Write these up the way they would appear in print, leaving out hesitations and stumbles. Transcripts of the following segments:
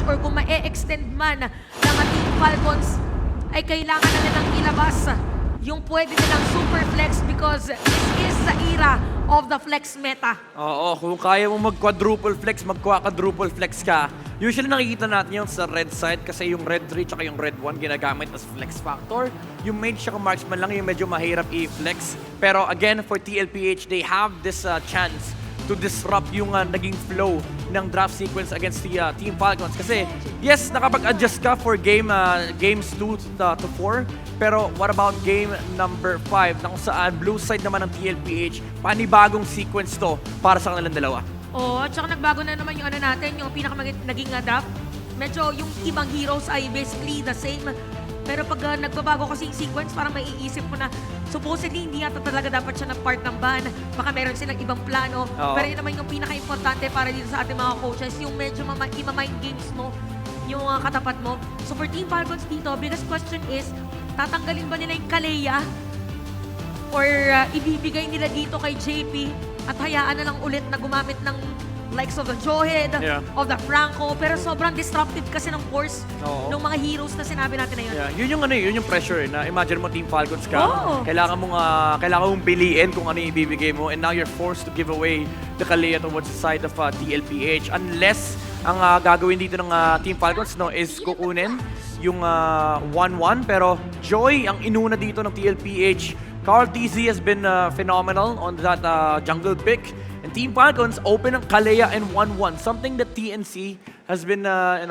or kung ma-extend man ng Team Falcons, ay kailangan na nilang ilabas yung pwede nilang super flex because this is the era of the flex meta. Oo, kung kaya mo mag-quadruple flex, mag-quadruple flex ka. Usually nakikita natin yung sa red side kasi yung red 3 tsaka yung red 1 ginagamit as flex factor. Yung mage tsaka marksman lang yung medyo mahirap i-flex. Pero again, for Tlph, they have this chance to disrupt yung naging flow ng draft sequence against the Team Falcons. Kasi, yes, nakapag-adjust ka for games 2 to 4, pero what about game number 5 na kung saan blue side naman ng Tlph, panibagong sequence to para sa kanilang dalawa. Oo, at saka nagbago na naman yung natin, yung naging draft. Medyo yung ibang heroes ay basically the same. Pero pag nagbabago kasi yung sequence, parang maiisip mo na supposedly hindi yata talaga dapat siya na part ng ban. Baka meron silang ibang plano. Oo. Pero yun naman yung pinaka-importante para dito sa ating mga coaches, yung medyo ima-mind games mo, yung mga katapat mo. So for Team Falcons dito, biggest question is, tatanggalin ba nila yung Kaleya? Or ibibigay nila dito kay JP at hayaan na lang ulit na gumamit ng likes of the Johead, of the Franco, pero sobrang disruptive kasi ng force ng mga heroes na sinabi natin na yun. Yeah, yun yung pressure na imagine mo Team Falcons ka, Oo. kailangan mong piliin kung ano yung ibibigay mo and now you're forced to give away the Kalea towards the side of Tlph unless ang gagawin dito ng Team Falcons is kukunin yung 1-1 pero Joy ang inuna dito ng Tlph. Carl TZ has been phenomenal on that jungle pick. And Team Falcons open ng Kalea and 1-1, something that TNC has been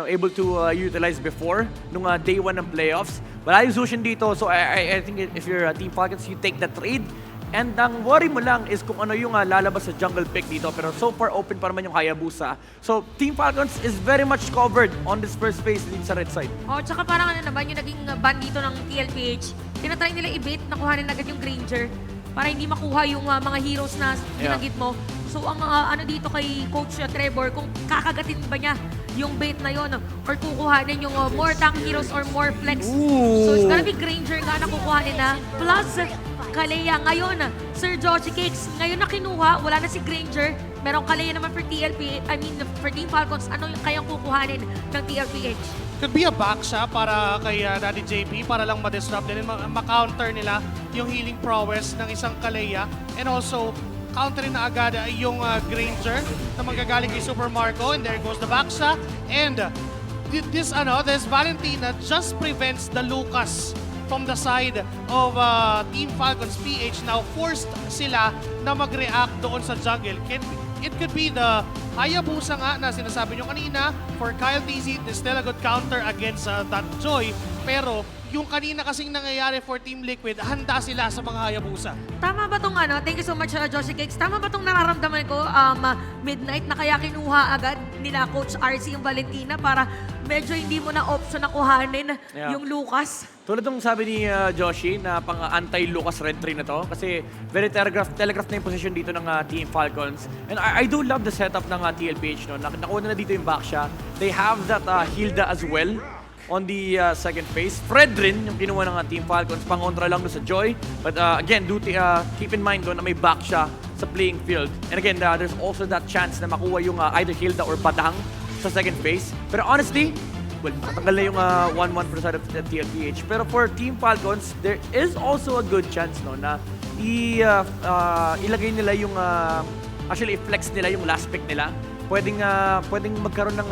able to utilize before nung day 1 ng playoffs. Wala yung Zushin dito, so I think if you're Team Falcons, you take the trade. And ang worry mo lang is kung ano yung lalabas sa jungle pick dito. Pero so far, open pa naman yung Hayabusa. So Team Falcons is very much covered on this first phase dito sa red side. Oh, tsaka parang naman yung naging ban dito ng Tlph, tinatry nila i-bait na kuhanin agad yung Granger para hindi makuha yung mga heroes na binanggit mo. So ang dito kay Coach Trevor, kung kakagatin ba niya yung bait na yon or kukuhanin yung more tank heroes or more flex. Ooh. So it's gonna be Granger nga na kukuhanin na. Plus, Kalea ngayon, Sir Joshi Cakes, ngayon na kinuha, wala na si Granger. Merong Kalea naman for for Team Falcons. Ano yung kayang kukuhanin ng Tlph? Could be a back siya para kay Daddy JP para lang ma-disrupt din, ma-counter nila yung healing prowess ng isang Kalea and also counterin na agad yung Granger na magagaling kay Super Marco and there goes the Baksha and this Valentina just prevents the Lucas from the side of Team Falcons PH. Now forced sila na mag-react doon sa jungle. It could be the Hayabusa nga na sinasabi nyo kanina for Kyle TZ. There's still a good counter against that Joy. Pero yung kanina kasing nangyayari for Team Liquid, handa sila sa mga Hayabusa. Tama ba tong thank you so much Joshi Cakes, tama ba tong nararamdaman ko midnight na kaya kinuha agad nila Coach RC yung Valentina para medyo hindi mo na option na kuhanin yung Lucas? Tulad ng sabi ni Joshi na pang anti-Lucas Red 3 na to kasi very telegraph na yung position dito ng Team Falcons. And I do love the setup ng Tlph. No? Nakuha na dito yung Baksha. They have that Hilda as well on the second phase. Fred rin yung kinuha ng Team Falcons. Pangontra lang doon sa Joy. But again, keep in mind doon na may Baksha sa playing field. And again, there's also that chance na makuha yung either Hilda or Badang sa second phase. Pero honestly, matanggal na yung 1-1 for the side of the Tlph. Pero for Team Falcons, there is also a good chance no, na ilagay nila yung, actually i-flex nila yung last pick nila. Pwedeng magkaroon ng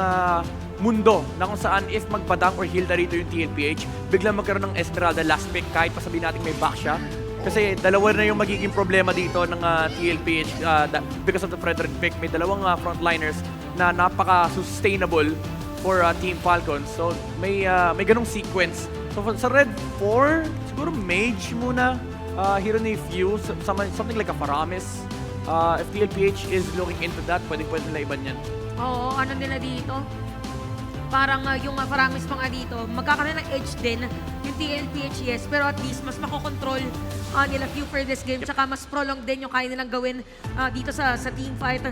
mundo na kung saan if magpadang or Hilda rito yung Tlph, biglang magkaroon ng Esmeralda last pick kahit pa sabihin natin may back siya. Kasi dalawa na yung magiging problema dito ng Tlph because of the Frederick pick. May dalawang frontliners na napaka-sustainable for Team Falcons. So may ganong sequence. So sa Red 4, siguro Mage muna. Hero ni Few, something like a Faramis. If Tlph is looking into that, pwede nila iban yan. Oo, ano nila dito? Parang yung Faramis pa nga dito, magkakaroon ng edge din yung Tlph, yes. Pero at least mas makokontrol nila Few for this game. Tsaka mas prolong din yung kaya nilang gawin dito sa team fight.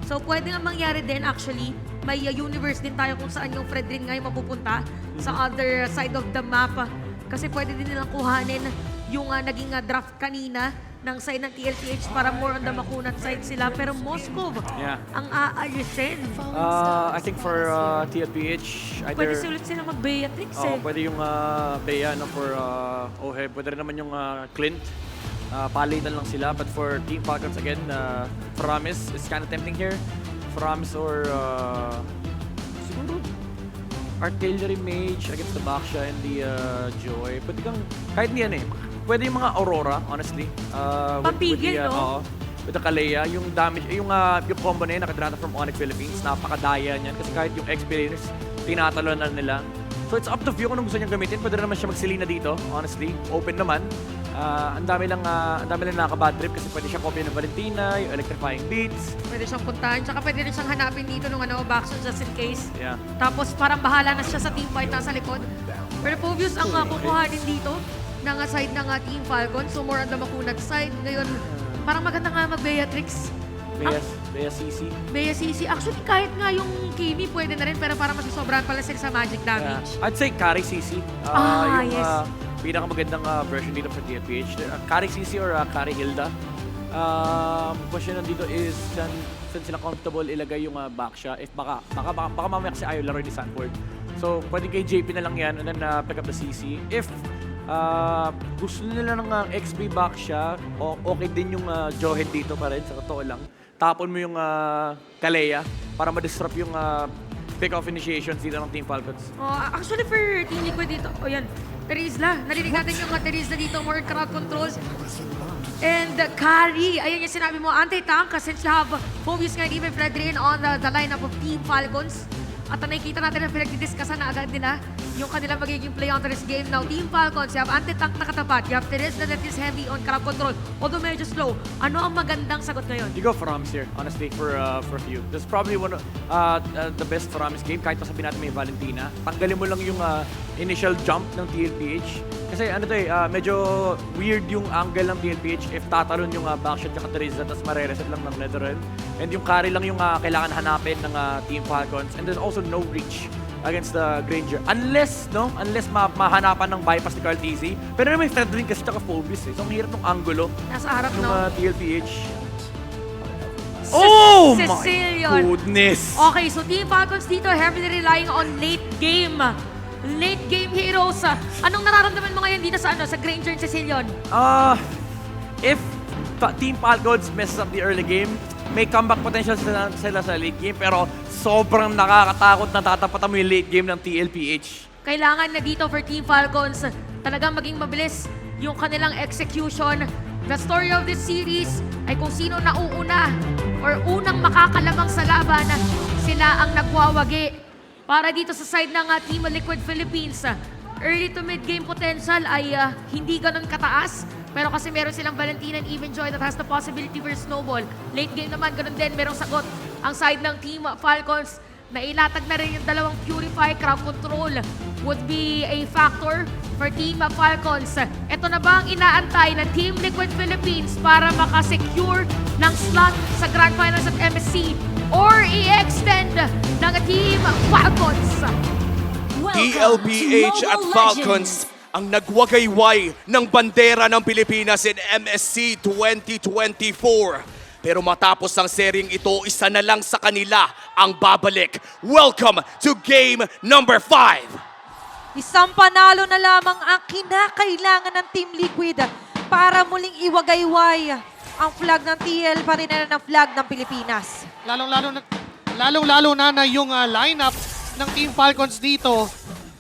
So pwede nga mangyari din actually, may universe din tayo kung saan yung Fred rin ngayon mapupunta sa other side of the map. Kasi pwede din nilang kuhanin yung naging draft kanina ng side ng TLPH para more on the makunat side sila. Pero Moscow, Yeah. ang aalisin. I think for TLPH, Pwede either... ulit sila mag-Beatrix Oo, eh. pwede yung Bea no, for Ohe. Pwede rin naman yung Clint. Palitan lang sila. But for Team Falcons, again, Framis is kind of tempting here. Framis or siguro Artillery Mage against the Baksha and the Joy. Pwede kang, kahit niyan eh. Pwede yung mga Aurora, honestly. Pampigil, no? Oo. With the Kalea, yung damage, yung combo na yun, nakadrata from Onyx Philippines, napakadaya niyan. Kasi kahit yung experience, tinatalonan nila. So it's up to you kung anong gusto niyang gamitin. Pwede naman siya mag-Selena dito, honestly. Open naman. Ang dami lang nakaka-bad trip kasi pwede siya copy ng Valentina, yung Electrifying Beats. Pwede siyang puntahan. Tsaka pwede rin siyang hanapin dito nung backshot just in case. Yeah. Tapos parang bahala na siya sa team fight nasa likod. Pero Povius ang kukuhanin dito ng side ng Team Falcon. So more on the makunat side. Ngayon, parang maganda nga mag-Beatrix. Bea CC. Bea CC. Actually, kahit nga yung Kimi pwede na rin pero parang masasobrahan pala sila sa magic damage. I'd say Kari CC. Yes. Pinakamagandang version dito for TFPH. Kari CC or Kari Hilda. Question nandito is saan sila comfortable ilagay yung Baksha. If baka mamaya kasi ayaw laro ni Sanford. So pwede kay JP na lang yan and then pick up the CC. If gusto nila ng XP Baksha, okay din yung Johead dito pa rin, sa totoo lang. Tapon mo yung Kalea para ma-disrupt yung pick-off initiations dito ng Team Falcons. Actually, for Team Liquid dito, yan. Terizla. Narinig natin yung Terizla dito, more crowd controls. And Kari, ayun yung sinabi mo, anti-tank since you have Phobius and even Fredrin on the lineup of Team Falcons. At nakikita natin na pinagdidiscusan na agad nila yung kanilang magiging play on this game. Now, Team Falcons, you have anti-tank na katapat. You have Terizla that is heavy on crowd control. Although medyo slow. Ano ang magandang sagot ngayon? You go for Rams here, honestly, for a few. This is probably one of the best for Rams game. Kahit pa sabihin natin may Valentina. Tanggalin mo lang yung initial jump ng TLPH. Kasi medyo weird yung angle ng TLPH if tatalon yung backshot yung Terizla tapos marereset lang ng Netherrealm. And yung carry lang yung kailangan hanapin ng Team Falcons. And there's also no reach against the Granger. Unless mahanapan ng bypass ni Carl TZ. Pero may Fredrin kasi tsaka Phobius eh. So ang hirap ng angulo Nasa harap, ng no? TLPH. Oh my Cecilion. goodness! Okay, so Team Falcons dito heavily relying on late game. Late game heroes. Anong nararamdaman mo ngayon dito sa Granger and Cecilion? If Team Falcons messes up the early game, may comeback potential sila sa late game, pero sobrang nakakatakot na tatapatan mo yung late game ng TLPH. Kailangan na dito for Team Falcons talagang maging mabilis yung kanilang execution. The story of this series ay kung sino nauuna or unang makakalamang sa laban, sila ang nagwawagi. Para dito sa side ng Team Liquid Philippines, early to mid-game potential ay hindi ganun kataas. Pero kasi meron silang Valentina and even Joy that has the possibility for snowball. Late game naman, ganun din. Merong sagot ang side ng Team Falcons. Nailatag na rin yung dalawang Purify. Crowd control would be a factor for Team Falcons. Ito na ba ang inaantay ng Team Liquid Philippines para makasecure ng slot sa Grand Finals at MSC? Or i-extend ng Team Falcons? TLPH at Falcons ang nagwagayway ng bandera ng Pilipinas in MSC 2024. Pero matapos ang seryeng ito, isa na lang sa kanila ang babalik. Welcome to game number 5. Isang panalo na lamang ang kinakailangan ng Team Liquid para muling iwagayway ang flag ng TL pa rin na ng flag ng Pilipinas. Lalong-lalo na yung lineup ng Team Falcons dito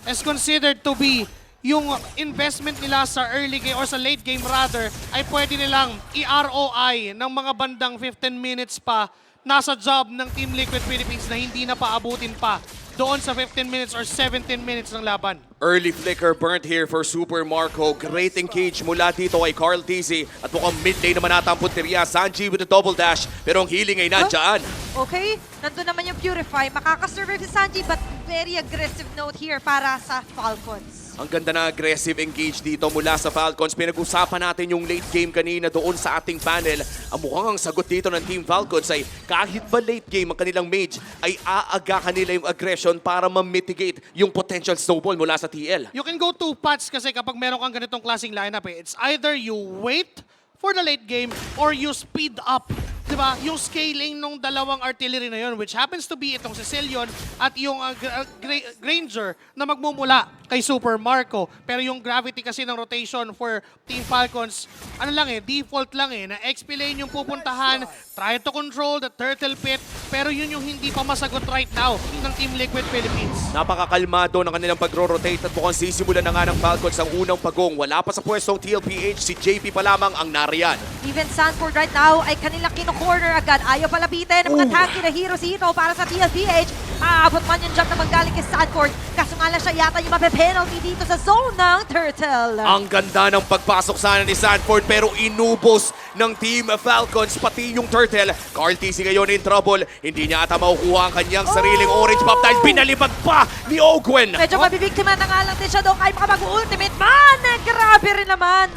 is considered to be yung investment nila sa early game or sa late game rather ay pwede nilang i-ROI ng mga bandang 15 minutes pa nasa job ng Team Liquid Philippines na hindi na paabutin pa doon sa 15 minutes or 17 minutes ng laban. Early flicker burnt here for Super Marco. Great engage mula dito kay Carl TZ. At mukhang mid lane naman nata ang punteriya. Sanji with a double dash. Pero ang healing ay nandyan. Okay, nandun naman yung Purify. Makakasurvive si Sanji but very aggressive note here para sa Falcons. Ang ganda na aggressive engage dito mula sa Falcons. Pinag-usapan natin yung late game kanina doon sa ating panel. Ang mukhang ang sagot dito ng Team Falcons ay kahit ba late game ang kanilang mage, ay aaga kanila yung aggression para ma-mitigate yung potential snowball mula sa TL. You can go two paths kasi kapag meron kang ganitong klaseng lineup it's either you wait for the late game or you speed up, diba? Yung scaling ng dalawang artillery na yun, which happens to be itong Sicilian at yung Granger na magmumula kay Super Marco. Pero yung gravity kasi ng rotation for Team Falcons, ano lang default lang na XP lane yung pupuntahan, try to control the turtle pit, pero yun yung hindi pa masagot right now ng Team Liquid Philippines. Napakakalmado ng kanilang pagro-rotate at mukhang sisimulan na nga ng Falcons ang unang pagong. Wala pa sa pwestong TLPH, si JP pa lamang ang nariyan. Even Sanford right now ay kanilang kino-corner agad. Ayaw palapitin ng mga tanky na heroes dito para sa TLPH. Aabot man yung jump na manggaling kay Sanford. Kaso nga lang siya yata yung mape-penalty dito sa zone ng Turtle. Ang ganda ng pagpasok sana ni Sanford pero inubos ng Team Falcons pati yung Turtle. Carl TC ngayon in trouble. Hindi niya ata makukuha ang kanyang sariling orange pop dahil pinalibag pa ni Ogwen. Medyo mabibiktima na nga lang din siya doon kahit makapag-ultimate man. Grabe rin naman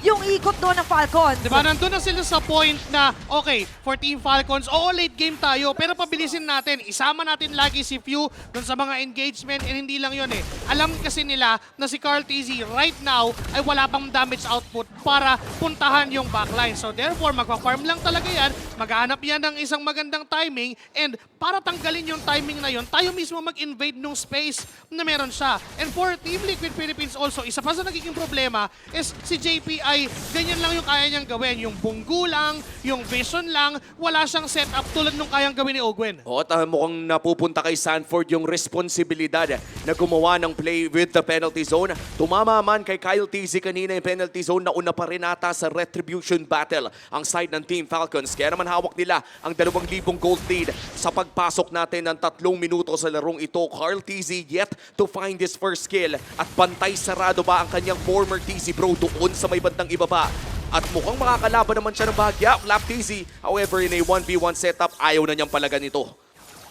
yung ikot doon ng Falcons. Diba, nandun na sila sa point na, okay, for Team Falcons, oo, late game tayo, pero pabilisin natin. Isama natin lagi si Few dun sa mga engagement, and hindi lang yun Alam kasi nila na si Carl TZ right now ay wala pang damage output para puntahan yung backline. So therefore, magpa-farm lang talaga yan, maghanap yan ng isang magandang timing, and para tanggalin yung timing na yun, tayo mismo mag-invade nung space na meron siya. And for Team Liquid Philippines also, isa pa sa nagiging problema is si JP ay ganyan lang yung kaya niyang gawin. Yung bunggu lang, yung vision lang, wala siyang setup tulad nung kayang gawin ni Ogwen. O at mukhang napupunta kay Sanford yung responsibilidad na gumawa ng play with the penalty zone. Tumama man kay Kyle TZ kanina yung penalty zone, nauna pa rin ata sa retribution battle ang side ng Team Falcons. Kaya naman hawak nila ang 2,000 gold lead sa pagpasok natin ng 3 minuto sa larong ito. Carl TZ yet to find his first kill at bantay sarado ba ang kanyang former TZ bro doon sa may bandang ibaba. At mukhang makakalaban naman siya ng bahagya, Tlph. However, in a 1v1 setup, ayaw na niyang palagan ito.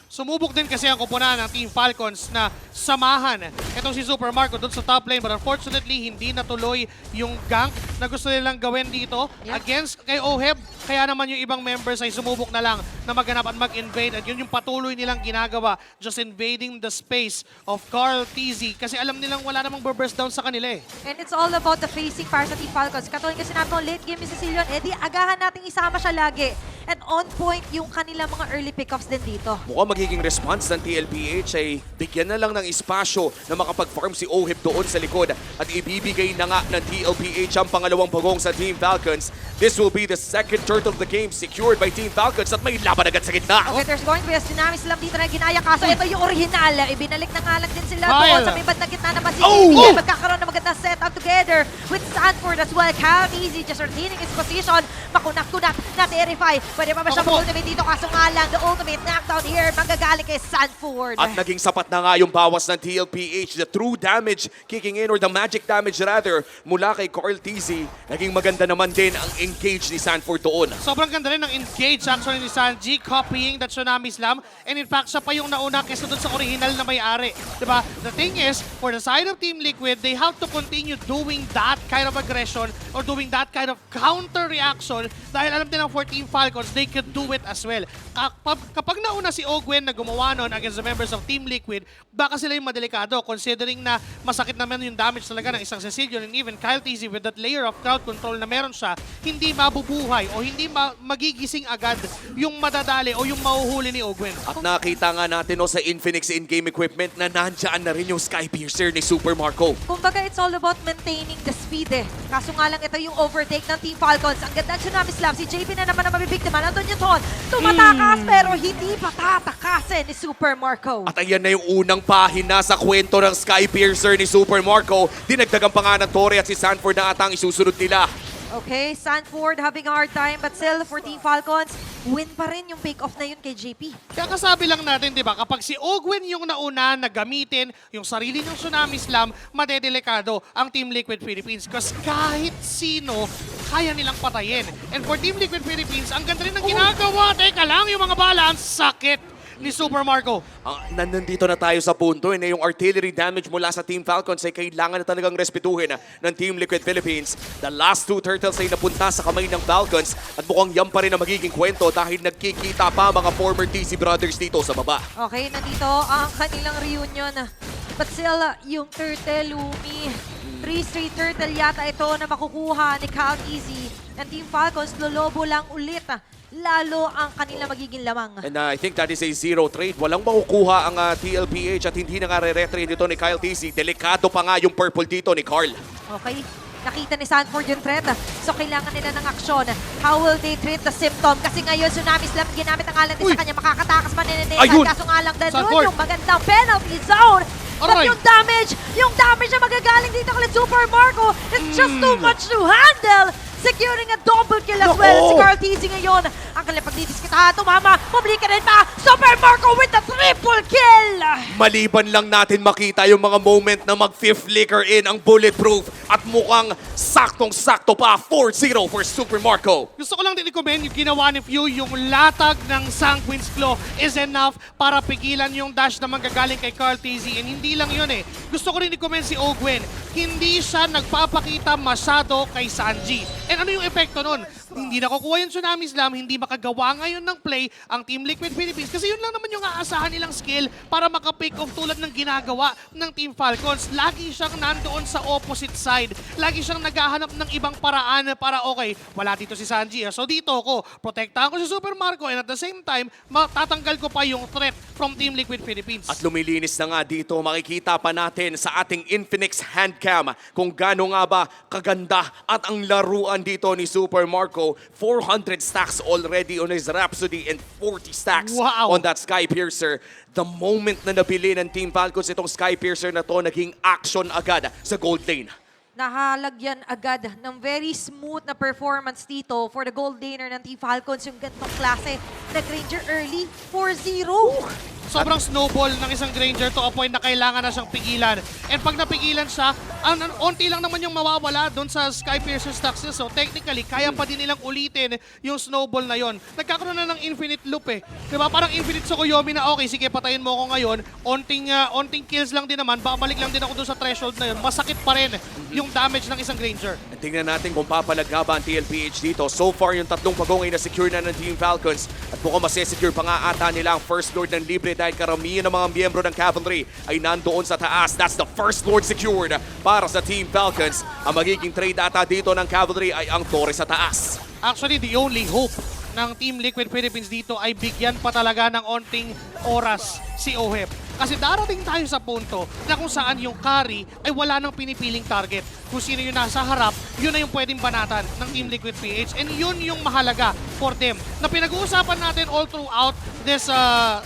Sumubok din kasi ang kupunan ng Team Falcons na samahan itong si Super Marco doon sa top lane, but unfortunately hindi natuloy yung gank na gusto nilang gawin dito against kay Oheb. Kaya naman yung ibang members ay sumubok na lang na maghanap at mag-invade, at yun yung patuloy nilang ginagawa, just invading the space of Carl TZ kasi alam nilang wala namang burst down sa kanila And it's all about the facing para sa Team Falcons. Katulad kasi natin late game ni Sicilian, di agahan nating isama siya lagi. And on point yung kanilang mga early pickups din dito. Mukhang magiging response ng TLPH ay bigyan na lang ng espasyo na makapag-farm si Oheb doon sa likod at ibibigay na nga ng TLPH ang pangalawang pagong sa Team Falcons. This will be the second turtle of the game secured by Team Falcons at may laban agad sa gitna. Okay, there's going to be a tsunami slam dito na ginaya. Kaso ito yung original. Ibinalik na nga lang din sila doon sa may bandang gitna naman si JP. Magkakaroon ng magandang setup together with Sanford as well. Count easy, just retaining his position. Makunak-kunak na terrify. Pwede pa ba siya mag-ultimate dito? Kaso nga lang, the ultimate knockdown here. Manggagaling kay Sanford. At naging sapat na nga yung bawas ng TLPH. The true damage kicking in, or the magic damage rather, mula kay Carl TZ. Naging maganda naman din ang engage ni Sanford doon. Sobrang ganda rin ng engage actually ni Sanji, copying that tsunami slam. And in fact, siya pa yung nauna kesa dun sa original na may-ari. Diba? The thing is, for the side of Team Liquid, they have to continue doing that kind of aggression or doing that kind of counter reaction dahil alam din ng for Team Falcons, they could do it as well. Kapag nauna si Ogwen na gumawa nun against the members of Team Liquid, baka sila yung madelikado considering na masakit naman yung damage talaga ng isang Sicilian, and even Kyle TZ with that layer of crowd control na meron siya, hindi mabubuhay o hindi magigising agad yung madadali o yung mahuhuli ni Ogwen. At nakita nga natin sa Infinix in-game equipment na nandyan na rin yung Sky Piercer ni Super Marco. Kumbaga, it's all about maintaining the speed Kaso nga lang ito yung overtake ng Team Falcons. Ang ganda tsunami slam. Si JP na naman ang mabibiktima. Nandun yung Ton. Tumatakas pero hindi patatakasin ni Super Marco. At ayan na yung unang pahina sa kwento ng Sky Piercer ni Super Marco. Dinagdagan pa nga ng Torre at si Sanford na atang isusunod nila. Okay, Sanford having a hard time, but still for Team Falcons, win pa rin yung pick-off na yun kay JP. Kaya kasabi lang natin, di ba, kapag si Ogwen yung nauna na gamitin yung sarili ng tsunami slam, madedelikado ang Team Liquid Philippines. Kasi kahit sino, kaya nilang patayin. And for Team Liquid Philippines, ang ganda rin ng ginagawa. Teka lang, yung mga bala, ang sakit ni Super Marco. Nandito na tayo sa punto na yung artillery damage mula sa Team Falcons ay kailangan na talagang respetuhin ng Team Liquid Philippines. The last 2 turtles ay napunta sa kamay ng Falcons at mukhang yan pa rin ang magiging kwento dahil nagkikita pa mga former TC brothers dito sa baba. Okay, nandito ang kanilang reunion. But still, yung turtle, Lumi, 3 straight turtle yata ito na makukuha ni Count Easy. ng Team Falcons, lolobo lang ulit. Lalo ang kanila magiging lamang. And I think that is a zero trade. Walang makukuha ang TLPH at hindi na nga re-retrade dito ni Kyle TC. Delikado pa nga yung purple dito ni Carl. Okay. Nakita ni Sanford yung threat. So, kailangan nila ng aksyon. How will they treat the symptom? Kasi ngayon, Tsunami Slam, ginamit ang ngalan din sa kanya. Makakatakas man ni Nathan. Ayun! Kaso nga lang din doon Sanford! yung magandang penalty zone. But Aray! yung damage na magagaling dito kay Super Marco is just too much to handle. Securing a double kill as well. Si Carl TZ ngayon. Ang kanilang pagdidiskitahan. Tumama. Publika rin pa. Super Marco with the triple kill. Maliban lang natin makita yung mga moment na mag-fifth flicker in ang bulletproof at mukhang saktong-sakto pa 4-0 for Super Marco. Gusto ko lang din i-comment yung ginawa ni Few, yung latag ng Sanguine's Claw is enough para pigilan yung dash na manggagaling kay Carl TZ. And hindi lang yun eh. Gusto ko rin i-comment si Ogwen. Hindi siya nagpapakita masyado kay Sanji. And ano yung epekto nun? Hindi nakukuha yung Tsunami Slam, hindi makagawa ngayon ng play ang Team Liquid Philippines kasi yun lang naman yung aasahan nilang skill para maka-pick off tulad ng ginagawa ng Team Falcons. Lagi siyang nandoon sa opposite side. Lagi siyang naghahanap ng ibang paraan para okay, wala dito si Sanji. So dito ako, protektahan ko si Super Marco and at the same time, matatanggal ko pa yung threat from Team Liquid Philippines. At lumilinis na nga dito, makikita pa natin sa ating Infinix handcam kung gaano nga ba kaganda at ang laruan dito ni Super Marco. 400 stacks already on his Rhapsody and 40 stacks Wow. on that Sky Piercer. The moment na nabili ng Team Falcons itong Sky Piercer na to, naging action agad sa gold lane. Nahalagyan agad ng very smooth na performance dito for the gold laner ng Team Falcons. Yung ganitong klase. Nag-Ranger early, 4-0. Sobrang snowball ng isang Granger to a point na kailangan na siyang pigilan. And pag napigilan siya, onti lang naman yung mawawala doon sa Sky Piercer stacks niya. So technically, kaya pa din nilang ulitin yung snowball na yon. Nagkakaroon na ng infinite loop eh. Diba? Parang infinite Tsukuyomi na okay, sige patayin mo ako ngayon. Onting kills lang din naman, babalik lang din ako doon sa threshold na yun. Masakit pa rin yung damage ng isang Granger. At tingnan natin kung papalag nga ba ang TLPH dito. So far, yung tatlong pagongay na secure na ng Team Falcons at mukhang masesecure pa nga ata nila ang First Lord ng libre dahil karamihan ng mga miyembro ng Cavalry ay nandoon sa taas. That's the First Lord secured para sa Team Falcons. Ang magiging trade ata dito ng Cavalry ay ang Torre sa taas. Actually, the only hope ng Team Liquid Philippines dito ay bigyan pa talaga ng onting oras si Oheb. Kasi darating tayo sa punto na kung saan yung carry ay wala nang pinipiling target. Kung sino yung nasa harap, yun na yung pwedeng banatan ng Team Liquid PH. And yun yung mahalaga for them. Na pinag-uusapan natin all throughout this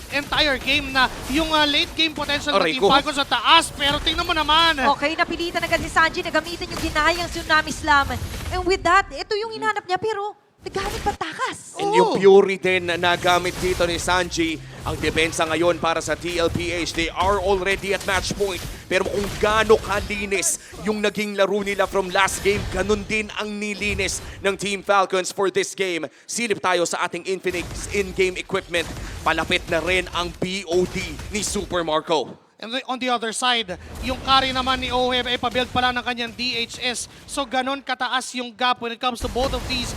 entire game na yung late game potential ng Team Falcons sa taas. Pero tingnan mo naman. Okay, napilitan agad si Sanji na gamitin yung ginayang Tsunami Slam. And with that, ito yung hinanap niya pero naggamit pa takas. And yung Fury din na nagamit dito ni Sanji, ang depensa ngayon para sa TLPH, they are already at match point. Pero kung gaano kalinis yung naging laro nila from last game, ganun din ang nilinis ng Team Falcons for this game. Silip tayo sa ating Infinix in-game equipment. Palapit na rin ang BOD ni Super Marco. And on the other side, yung carry naman ni Oheb ay pabuild pala ng kanyang DHS. So ganun kataas yung gap when it comes to both of these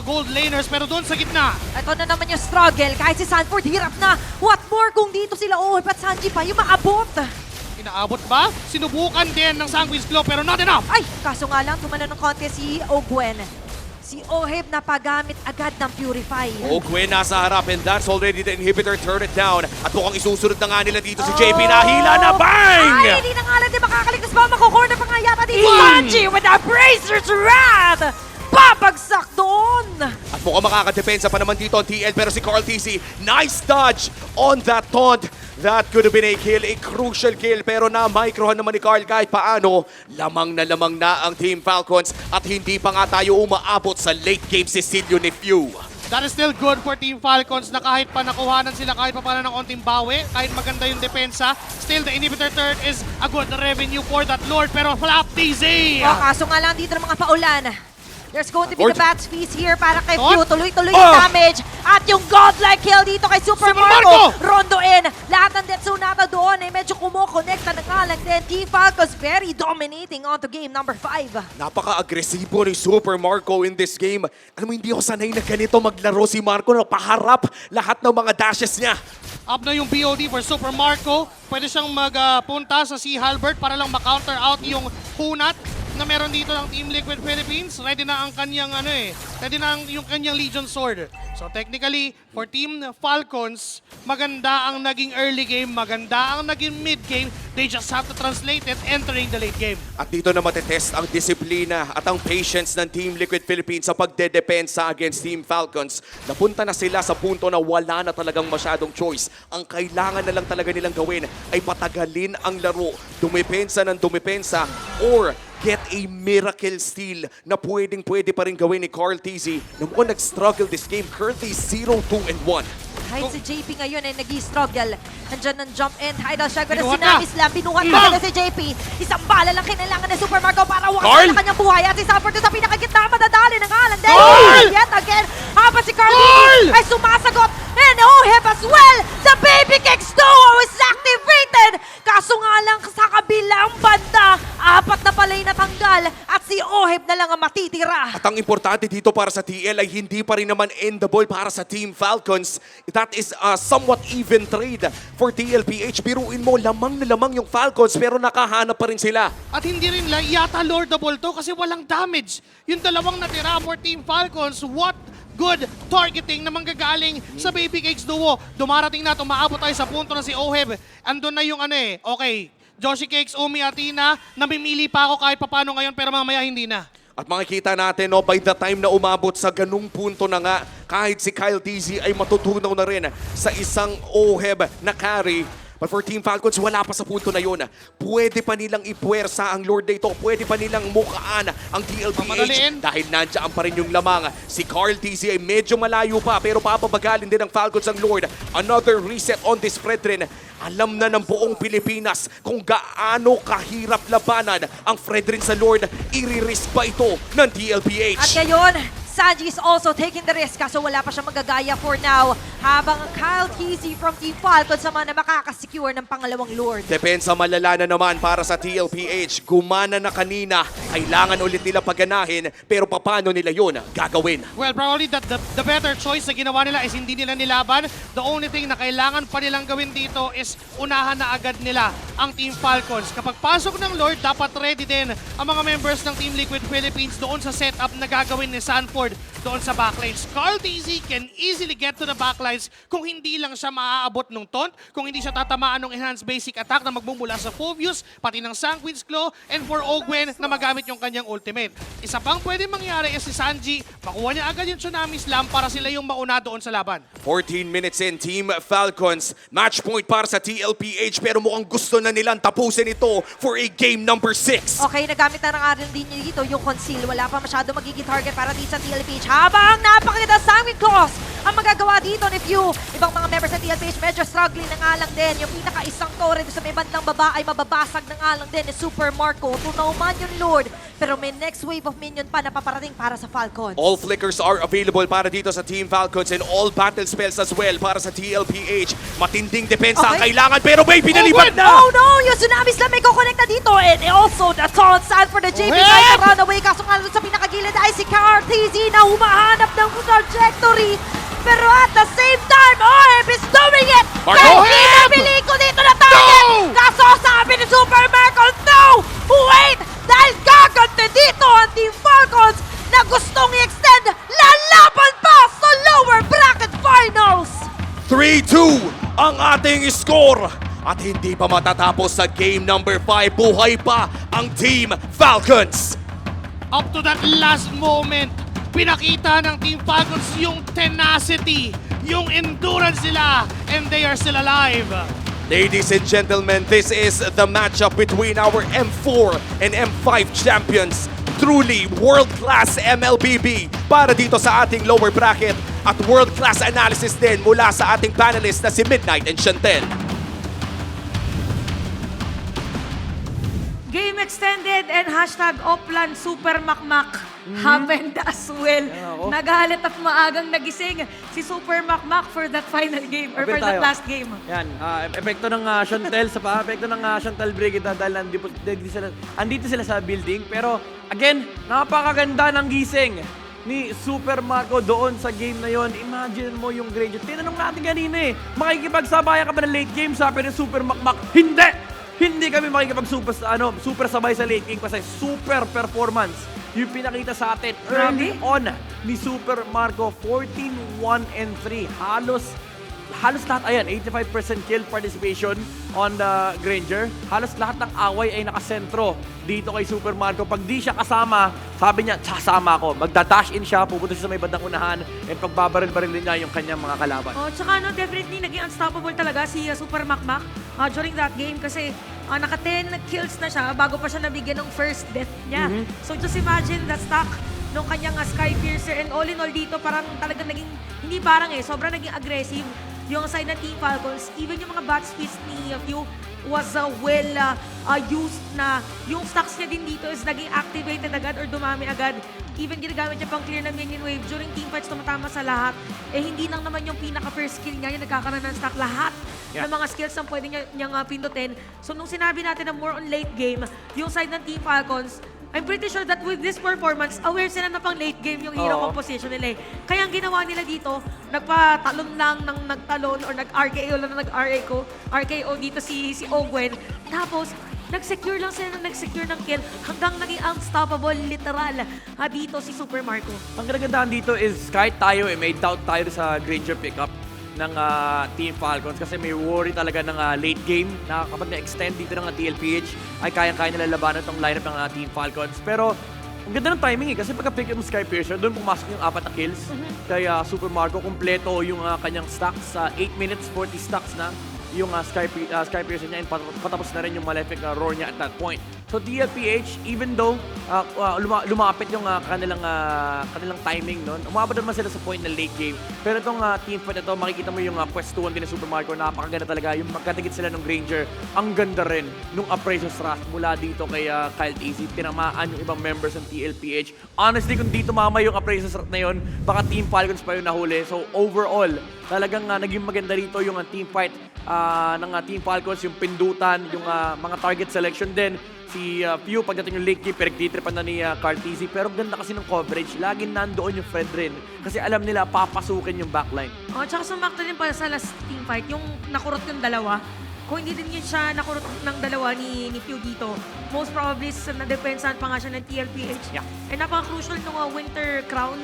gold laners. Pero doon sa gitna, Ito na naman yung struggle. Kahit si Sanford hirap na. What more kung dito sila Oheb at Sanji pa yung maabot? inaabot ba? Sinubukan din ng Sanguine's Claw pero not enough. Ay, kaso nga lang, tumalo ng konti si Ogwen. Si Oheb napagamit agad ng Purify. Ogwen nasa harap and that's already the inhibitor turret down. At mukhang isusunod na nga nila dito si JP. Nahila na, bang! Ay, hindi na nga lang din makakaligtas pa. Makukorner pa nga yata dito. Sanji with a Bracer's Wrath! Babagsak doon! At mukhang makakadepensa pa naman dito ang TL pero si Carl TC, nice dodge on that taunt. That could have been a kill, a crucial kill pero na-microhan naman ni Carl kahit paano. Lamang na ang Team Falcons at hindi pa nga tayo umaabot sa late game Cecilio ni Few. That is still good for Team Falcons na kahit pa nakuhanan sila kahit pa pala ng onting bawi, kahit maganda yung depensa, still the inhibitor turret is a good revenue for that Lord pero flap TZ! O, kaso nga lang dito ng mga paulan. There's going to be the Bat's Feast here para kay Taunt. Few. Tuloy-tuloy yung damage. At yung godlike kill dito kay Super Marco. Rondo in. Lahat ng Detsunata doon ay medyo kumokonekta na nga lang din. Team Falcons very dominating onto game number 5. Napaka-agresibo ni Super Marco in this game. Alam mo, hindi ako sanay na ganito maglaro si Marco na paharap lahat ng mga dashes niya. Up na yung BOD for Super Marco. Pwede siyang magpunta sa Sea Halberd para lang ma-counter out yung hunat na meron dito ng Team Liquid Philippines. Ready na ang kanyang ready na yung kanyang Legion Sword. So technically, for Team Falcons, maganda ang naging early game, maganda ang naging mid game. They just have to translate it entering the late game. At dito na matetest ang disiplina at ang patience ng Team Liquid Philippines sa pagdedepensa against Team Falcons. Napunta na sila sa punto na wala na talagang masyadong choice. Ang kailangan na lang talaga nilang gawin ay patagalin ang laro, dumepensa ng dumepensa, or get a miracle steal na pwede pa rin gawin ni Tlph na mukhang nag-struggle this game. Currently 0-2-1. Kahit si JP ngayon ay nag-struggle. Nandyan ng jump in, Tidal Shag with a Binuhat tsunami na. slam. Binuhat Bang! na si JP. Isang bala lang kinailangan ni Super Marco para Carl! wasan na kanyang buhay. At si Sanford sa pinakagitna, madadali ng Alan. Then, Carl! yet again, habang si Carl Carl! ay sumasagot. And Oheb as well. The Baby Kicks duo is activated. Kaso nga lang sa kabilang banda, 4 na pala'y natanggal. At si Oheb na lang ang matitira. At ang importante dito para sa TL ay hindi pa rin naman endable para sa Team Falcons. That is a somewhat even trade for TLPH. Biruin mo, lamang na lamang yung Falcons pero nakahanap pa rin sila. At hindi rin yata lordable to kasi walang damage. Yung dalawang natira for Team Falcons, what good targeting na manggagaling sa Baby Cakes duo. Dumarating na, umaabot tayo sa punto na si Oheb. Andun na yung okay, Joshi Cakes, Umi, Athena, namimili pa ako kahit papano ngayon pero mamaya hindi na. At makikita natin, no, by the time na umabot sa ganung punto na nga, kahit si Tlph ay matutunaw na rin sa isang Oheb na carry. But for Team Falcons, wala pa sa punto na yun. Pwede pa nilang ipuwersa ang Lord na ito. Pwede pa nilang mukaan ang TLPH Pamadaliin. dahil nandiyan pa rin yung lamang. Si Tlph ay medyo malayo pa pero papabagalin din ng Falcons ang Lord. Another reset on this Fredrin. Alam na ng buong Pilipinas kung gaano kahirap labanan ang Fredrin sa Lord. Iri-risk ba ito ng TLPH? At ngayon, Sanji is also taking the risk kaso wala pa siya magagaya for now. Habang Tlph from Team Falcons naman na makakasecure ng pangalawang Lord. Depensa malala na naman para sa TLPH. Gumana na kanina. Kailangan ulit nila paganahin. Pero paano nila yun gagawin? Well, probably the better choice na ginawa nila is hindi nila nilaban. The only thing na kailangan pa nilang gawin dito is unahan na agad nila ang Team Falcons. Kapag pasok ng Lord, dapat ready din ang mga members ng Team Liquid Philippines doon sa setup na gagawin ni Sanford doon sa backlines. Tlph can easily get to the backlines kung hindi lang siya maaabot ng taunt, kung hindi siya tatamaan ng enhanced basic attack na magmumula sa Phobius, pati ng Sanguine's Claw, and for Ogwen na magamit yung kanyang ultimate. Isa pang pwede mangyari is si Sanji, makuha niya agad yung Tsunami Slam para sila yung mauna doon sa laban. 14 minutes in, Team Falcons. Match point para sa TLPH pero mukhang gusto na nilang tapusin ito for a game number 6. Okay, nagamit na ng Aaron din dito yung conceal. Wala pa masyado magiging target para dito sa TLPH. Habang napakita Sanguine Claws ang magagawa dito ni Few. Ibang mga members sa TLPH medyo struggling na nga lang din. Yung pinaka-isang torre sa may bandang baba ay mababasag na nga lang din ni Super Marco. Tunaw man yung Lord. Pero may next wave of minion pa na paparating para sa Falcons. All flickers are available para dito sa Team Falcons and all battle spells as well para sa TLPH. Matinding depensa ang Okay. kailangan pero may pinalipad na! Oh no! Yung Tsunami Slam may kukonect na dito. And also the taunt sand for the JP Wait! right around the way. Kaso nga sa pinakagilid ay si Tlph na humahanap ng trajectory. Pero at the same time, Oheb is doing it! Marco! Kahit Oheb! pinabili ko dito na target! No! Kaso sabi ni Super Marco, no! Wait! Dahil gagante dito ang Team Falcons na gustong i-extend lalaban pa sa lower bracket finals! 3-2 ang ating score. At hindi pa matatapos sa game number 5. Buhay pa ang Team Falcons. Up to that last moment, pinakita ng Team Falcons yung tenacity, yung endurance nila, and they are still alive. Ladies and gentlemen, this is the matchup between our M4 and M5 champions. Truly world-class MLBB para dito sa ating lower bracket at world-class analysis din mula sa ating panelists na si Midnight and Chantel. Game extended and hashtag Oplan Super Makmak happened as well. ako. Nagalit at maagang nagising si Super Makmak for that final game or for Open that tayo. last game. Yan, epekto ng Chantel sa epekto ng Chantel Brigida dahil andito sila sa building. Pero again, napakaganda ng gising ni Super Marco doon sa game na yon. Imagine mo yung grade. Tinanong natin kanina makikipagsabayan ka ba ng late game? Sabi ni Super Makmak, hindi! hindi kami super sabay sa late game kasi super performance yung pinakita sa atin early on ni Super Marco. 14-1-3. Halos lahat, ayan, 85% kill participation on the Granger. Halos lahat ng away ay nakasentro dito kay Super Marco. Pag di siya kasama, sabi niya, sasama ako. Magda-dash in siya, pupunta siya sa may bandang unahan, and pagbabaril-baril niya yung kanyang mga kalaban. Oh, tsaka definitely naging unstoppable talaga si Super Makmak during that game kasi naka 10 kills na siya bago pa siya nabigyan ng first death niya. So just imagine the stock nung kanyang Sky Piercer, and all in all dito parang talagang naging, hindi parang sobrang naging aggressive yung side ng Team Falcons. Even yung mga bat speeds ni Few was well used na yung stocks niya din dito is naging activated agad or dumami agad. Even ginagamit niya pang clear ng minion wave during team fights, tumatama sa lahat. Hindi lang naman yung pinaka-first skill niya, yung nagkakaroon ng stock. Lahat ng mga skills ang pwede niyang pindutin. So nung sinabi natin na more on late game, yung side ng Team Falcons, I'm pretty sure that with this performance, aware sila na pang late game yung hero composition nila. Kaya ang ginawa nila dito, nagpatalon lang ng nagtalon or nag-RKO lang ng RKO dito si Ogwen. Tapos, nag-secure lang sila ng kill hanggang naging unstoppable, literal, dito si Super Marco. Ang ganagandahan dito is kahit tayo may doubt tayo sa Granger pickup ng Team Falcons kasi may worry talaga ng late game na kapag na-extend dito ng TLPH ay kayang-kaya nila labanan itong lineup ng Team Falcons. Pero ang ganda ng timing kasi pagka-pick ng Sky Piercer, doon pumasok yung 4 na kills. Kaya Super Marco, kumpleto yung kanyang stacks. 8 minutes, 40 stacks na yung Sky Piercer niya, and patapos na rin yung Malefic roar niya at that point. So TLPH, even though lumapit yung kanilang timing nun, umabot naman sila sa point na late game. Pero itong team fight ito, makikita mo yung quest 2 din ng Super Marco, napakaganda talaga. Yung magkatigit sila ng Granger, ang ganda rin nung Appraiser's Wrath mula dito kay Kyle Easy. Tinamaan yung ibang members ng TLPH. Honestly, kung dito mama yung Appraiser's Wrath na yun, baka Team Falcons pa yung nahuli. So overall, talagang naging maganda rito yung team fight ng Team Falcons, yung pindutan, yung mga target selection din. Si Pew, pagdating yung late game, pinagtitripan na ni Cartesi. Pero ganda kasi ng coverage. Laging nandoon yung Fred rin. Kasi alam nila, papasukin yung backline. Tsaka sumakto din pala sa last team fight, yung nakurot yung dalawa. Kung hindi din yun siya nakurot ng dalawa ni Pew dito, most probably na-depensahan pa nga siya ng TLPH. Yeah. And napaka-crucial nung Winter Crown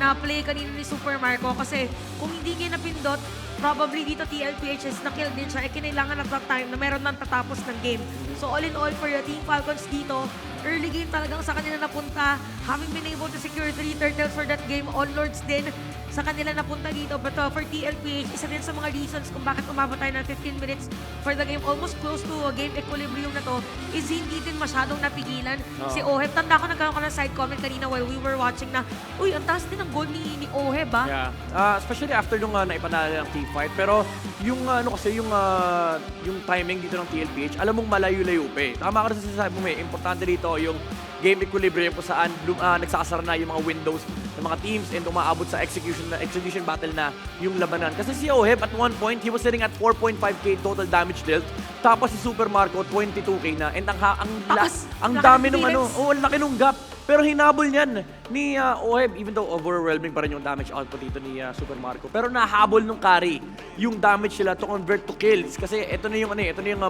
na play kanina ni Super Marco kasi kung hindi niya napindot, probably dito TLPH is na-kill din siya. Kinailangan na time na meron nang tatapos ng game. So all in all, for your Team Falcons dito, early game talagang sa kanila napunta. Having been able to secure 3 turtles for that game, all lords din sa kanila napunta dito. But for TLPH, isa din sa mga reasons kung bakit umabot tayo ng 15 minutes for the game, almost close to a game equilibrium na to, is hindi din masyadong napigilan si Oheb. Tanda ko nagkaroon ka ng side comment kanina while we were watching na, uy, ang taas din ang goal ni Oheb, Yeah. Especially after nung naipanalo ng team fight. Pero yung yung timing dito ng TLPH, alam mong malayo-layo pa eh. Tama ka rin sa sinasabi mo, importante dito yung game equilibrium kung saan nagsakasara na yung mga windows ng mga teams and umaabot sa execution battle na yung labanan. Kasi si Oheb at one point, he was sitting at 4.5k total damage dealt. Tapos si Super Marco, 22k na. And ang dami nung laki nung gap. Pero hinabol niyan ni Oheb, even though overwhelming pa rin yung damage output dito ni Super Marco. Pero nahabol nung carry yung damage nila to convert to kills. Kasi ito na yung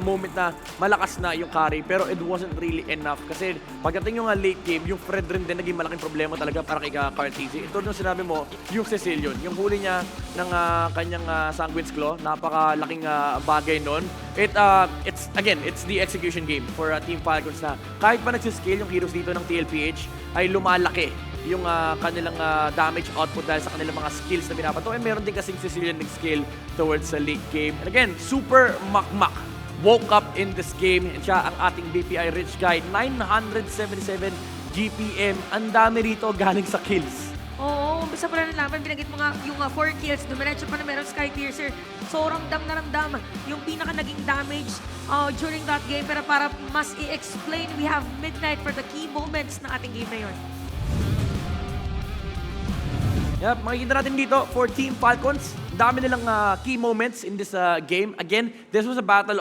moment na malakas na yung carry. Pero it wasn't really enough. Kasi pagdating yung late game, yung Fred rin din naging malaking problema talaga para kay Cartesi. Ito nung sinabi mo, yung Cecilion, yung huli niya ng kanyang Sanguine's Claw, napakalaking bagay nun. It's the execution game for Team Falcons na kahit pa nagsiscale yung heroes dito ng TLPH, ay lumalaki yung kanilang damage output dahil sa kanilang mga skills na binabato. And meron din kasing Sicilian nag-scale towards the late game. And again, Super Makmak woke up in this game. And siya ang ating BPI Rich Guy. 977 GPM. Ang dami rito galing sa kills. Oo, umpisa pa rin naman, binagit mo nga yung 4 kills, dumiretso pa na meron Sky Piercer. So ramdam na ramdam yung pinaka naging damage during that game. Pero para mas i-explain, we have Midnight for the key moments ng ating game na yun. Yep, makikita natin dito for Team Falcons, dami nilang key moments in this game. Again, this was a battle